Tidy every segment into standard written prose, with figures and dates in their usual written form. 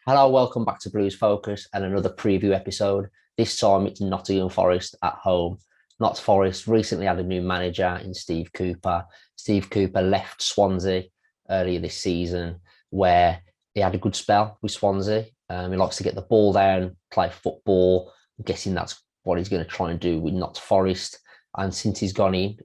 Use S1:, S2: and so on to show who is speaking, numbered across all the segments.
S1: Hello, welcome back to Blues Focus and another preview episode. This time it's Nottingham Forest at home. Notts Forest recently had a new manager in Steve Cooper. Steve Cooper left Swansea earlier this season, where he had a good spell with Swansea. He likes to get the ball down, play football. I'm guessing that's what he's going to try and do with Notts Forest. And since he's gone in,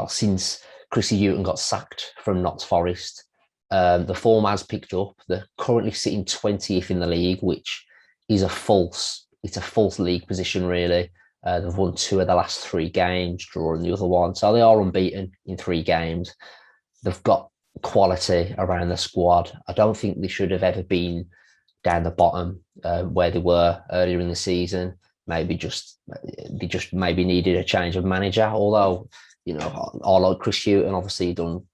S1: since Chrissy Hughton got sacked from Notts Forest, the form has picked up. They're currently sitting 20th in the league, which is a false league position, really. They've won 2 of the last 3 games, drawing the other one. So they are unbeaten in 3 games. They've got quality around the squad. I don't think they should have ever been down the bottom where they were earlier in the season. They just maybe needed a change of manager. Although, I like Chris Hughton, obviously done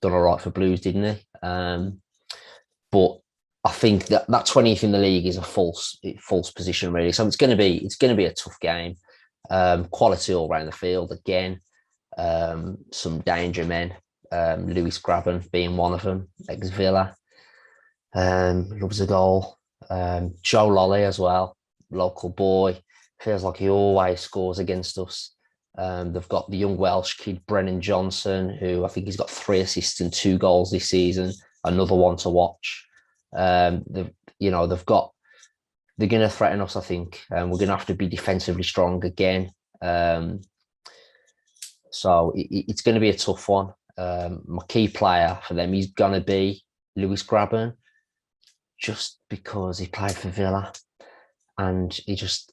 S1: all right for Blues, didn't he? But I think that 20th in the league is a false position, really. So it's going to be a tough game. Quality all around the field again. Some danger men. Lewis Graben being one of them, ex-Villa. Loves a goal. Joe Lolly as well, local boy. Feels like he always scores against us. They've got the young Welsh kid, Brennan Johnson, who I think he's got 3 assists and 2 goals this season. Another one to watch. They're going to threaten us, I think. We're going to have to be defensively strong again. So it's going to be a tough one. My key player for them is going to be Lewis Graben, just because he played for Villa and he just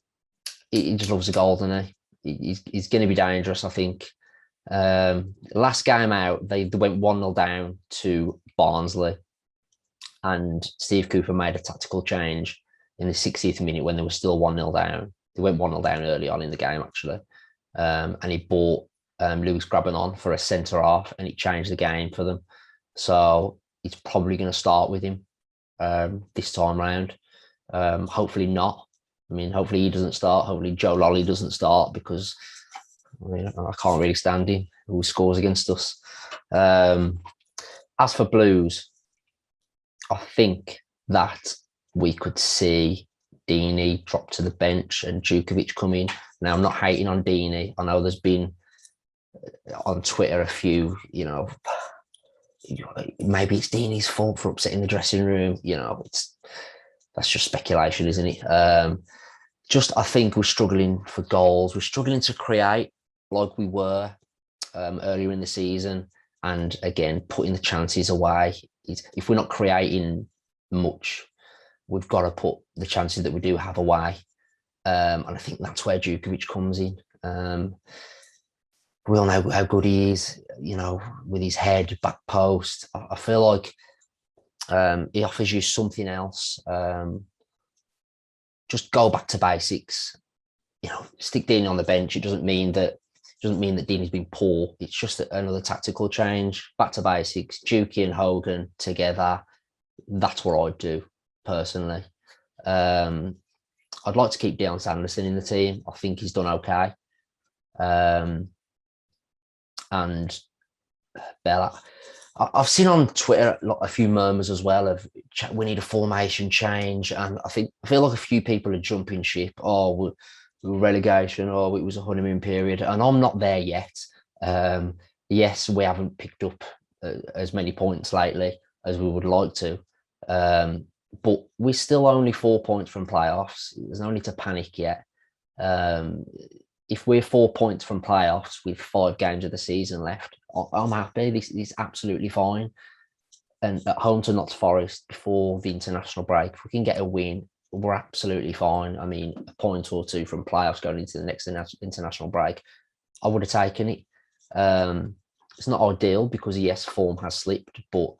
S1: loves a goal, doesn't he? He's going to be dangerous, I think. Last game out, they went 1-0 down to Barnsley, and Steve Cooper made a tactical change in the 60th minute when they were still 1-0 down. They went 1-0 down early on in the game, actually, and he brought Lewis Graben on for a centre half, and it changed the game for them. So it's probably going to start with him this time round. Hopefully not. Hopefully he doesn't start. Hopefully Joe Lolly doesn't start, because I can't really stand him, who scores against us. As for Blues, I think that we could see Deeney drop to the bench and Djukovic come in. Now, I'm not hating on Deeney. I know there's been on Twitter a few, maybe it's Deeney's fault for upsetting the dressing room. That's just speculation, isn't it? I think we're struggling for goals. We're struggling to create like we were earlier in the season. And again, putting the chances away. If we're not creating much, we've got to put the chances that we do have away. And I think that's where Djukovic comes in. We all know how good he is, with his head, back post. I feel like he offers you something else. Just go back to basics. Stick Dean on the bench. It doesn't mean that Dean's been poor. It's just another tactical change. Back to basics. Dukey and Hogan together. That's what I'd do personally. I'd like to keep Dion Sanderson in the team. I think he's done okay. And Bella, I've seen on Twitter a few murmurs as well of we need a formation change, and I feel like a few people are jumping ship. Oh, we're relegation. Oh, it was a honeymoon period, and I'm not there yet. Yes, we haven't picked up as many points lately as we would like to, but we're still only 4 points from playoffs. There's no need to panic yet. If we're 4 points from playoffs with 5 games of the season left, I'm happy. This is absolutely fine. And at home to Notts Forest before the international break, if we can get a win, we're absolutely fine. A point or 2 from playoffs going into the next international break, I would have taken it. It's not ideal because, yes, form has slipped, but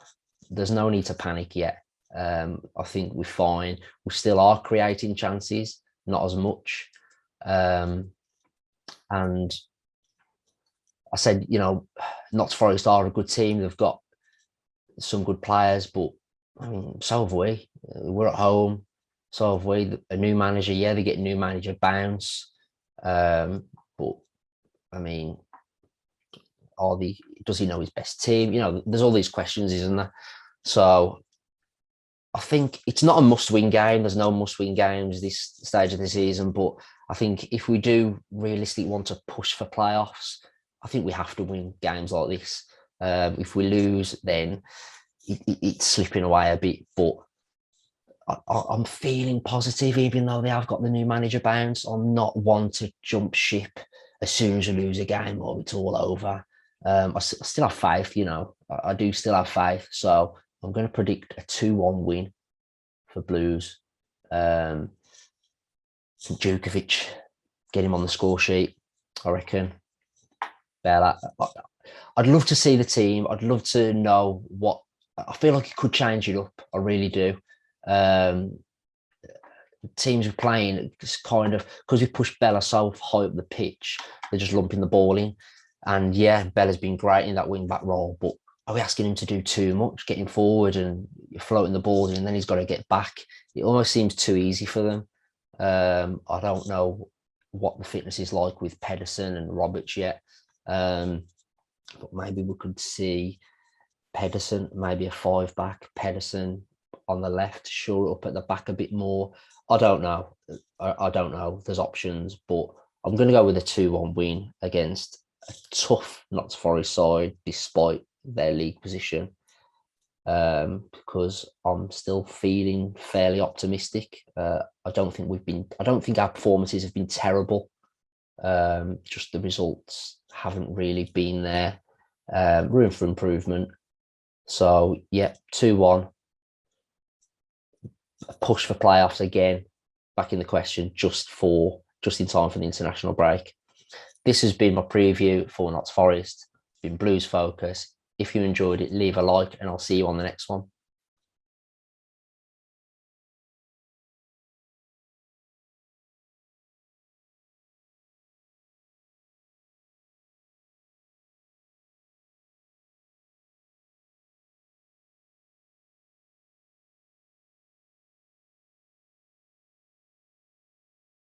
S1: there's no need to panic yet. I think we're fine. We still are creating chances, not as much. And I said, Notts Forest are a good team. They've got some good players, but so have we. We're at home. So have we. A new manager, yeah, they get a new manager bounce. But does he know his best team? There's all these questions, isn't there? So I think it's not a must-win game. There's no must-win games this stage of the season, but I think if we do realistically want to push for playoffs, I think we have to win games like this. If we lose, then it's slipping away a bit. But I'm feeling positive, even though they have got the new manager bounce. I'm not one to jump ship as soon as you lose a game or it's all over. I still have faith, I do still have faith. So I'm going to predict a 2-1 win for Blues. Djukovic, get him on the score sheet, I reckon. Bella, I'd love to see the team. I'd love to know what. I feel like it could change it up. I really do. Teams are playing just kind of because we pushed Bella so high up the pitch, they're just lumping the ball in. And yeah, Bella's been great in that wing back role, but are we asking him to do too much, getting forward and floating the ball in, and then he's got to get back? It almost seems too easy for them. I don't know what the fitness is like with Pedersen and Roberts yet, but maybe we could see Pedersen, maybe a 5-back, Pedersen on the left, shore it up at the back a bit more. I don't know. I don't know. There's options, but I'm going to go with a 2-1 win against a tough Notts Forest side, despite their league position, because I'm still feeling fairly optimistic. I don't think our performances have been terrible. Just the results haven't really been there. Room for improvement. So yeah, 2-1. A push for playoffs again. Back in the question, just in time for the international break. This has been my preview for Notts Forest. It's been Blues Focus. If you enjoyed it, leave a like and I'll see you on the next one.